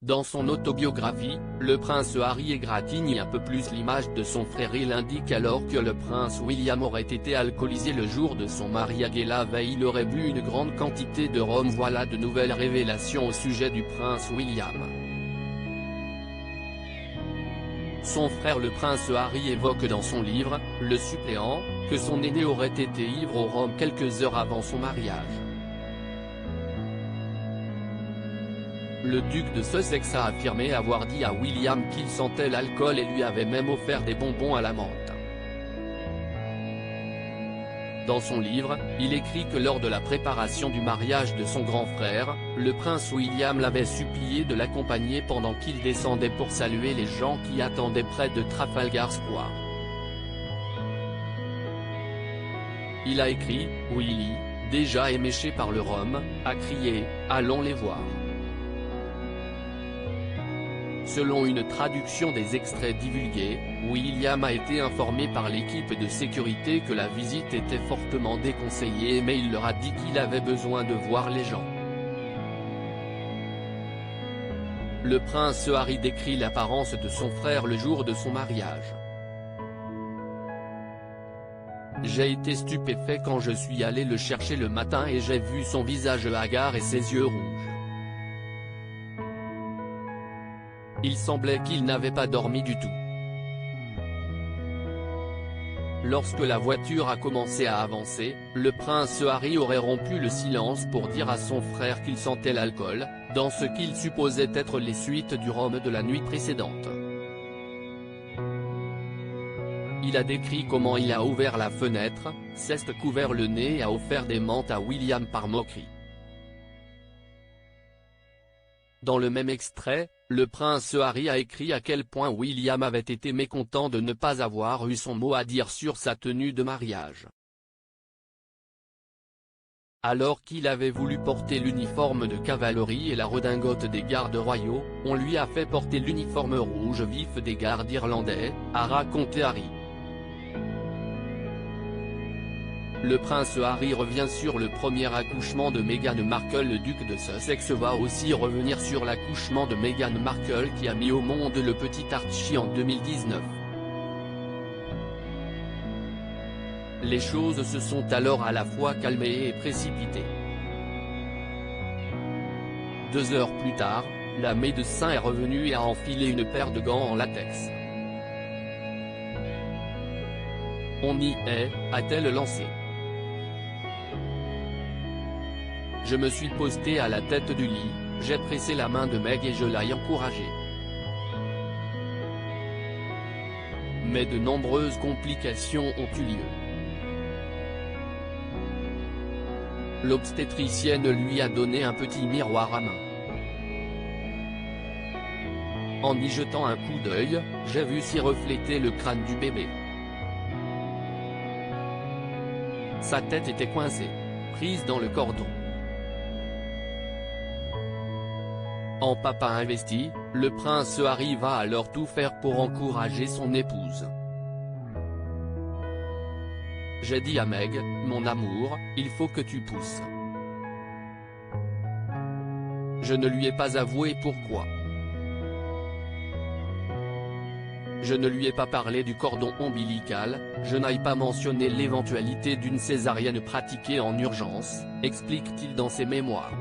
Dans son autobiographie, le prince Harry égratigne un peu plus l'image de son frère. Il indique alors que le prince William aurait été alcoolisé le jour de son mariage et la veille il aurait bu une grande quantité de rhum. Voilà de nouvelles révélations au sujet du prince William. Son frère le prince Harry évoque dans son livre, Le suppléant, que son aîné aurait été ivre au rhum quelques heures avant son mariage. Le duc de Sussex a affirmé avoir dit à William qu'il sentait l'alcool et lui avait même offert des bonbons à la menthe. Dans son livre, il écrit que lors de la préparation du mariage de son grand frère, le prince William l'avait supplié de l'accompagner pendant qu'il descendait pour saluer les gens qui attendaient près de Trafalgar Square. Il a écrit, Willy, déjà éméché par le rhum, a crié, « Allons les voir ». Selon une traduction des extraits divulgués, William a été informé par l'équipe de sécurité que la visite était fortement déconseillée mais il leur a dit qu'il avait besoin de voir les gens. Le prince Harry décrit l'apparence de son frère le jour de son mariage. J'ai été stupéfait quand je suis allé le chercher le matin et j'ai vu son visage hagard et ses yeux rouges. Il semblait qu'il n'avait pas dormi du tout. Lorsque la voiture a commencé à avancer, le prince Harry aurait rompu le silence pour dire à son frère qu'il sentait l'alcool, dans ce qu'il supposait être les suites du rhum de la nuit précédente. Il a décrit comment il a ouvert la fenêtre, s'est couvert le nez et a offert des menthes à William par moquerie. Dans le même extrait, le prince Harry a écrit à quel point William avait été mécontent de ne pas avoir eu son mot à dire sur sa tenue de mariage. Alors qu'il avait voulu porter l'uniforme de cavalerie et la redingote des gardes royaux, on lui a fait porter l'uniforme rouge vif des gardes irlandais, a raconté Harry. Le prince Harry revient sur le premier accouchement de Meghan Markle. Le duc de Sussex va aussi revenir sur l'accouchement de Meghan Markle qui a mis au monde le petit Archie en 2019. Les choses se sont alors à la fois calmées et précipitées. 2 heures plus tard, la médecin est revenue et a enfilé une paire de gants en latex. On y est, a-t-elle lancé. Je me suis posté à la tête du lit, j'ai pressé la main de Meg et je l'ai encouragée. Mais de nombreuses complications ont eu lieu. L'obstétricienne lui a donné un petit miroir à main. En y jetant un coup d'œil, j'ai vu s'y refléter le crâne du bébé. Sa tête était coincée, prise dans le cordon. En papa investi, le prince Harry va alors tout faire pour encourager son épouse. J'ai dit à Meg, mon amour, il faut que tu pousses. Je ne lui ai pas avoué pourquoi. Je ne lui ai pas parlé du cordon ombilical, je n'ai pas mentionné l'éventualité d'une césarienne pratiquée en urgence, explique-t-il dans ses mémoires.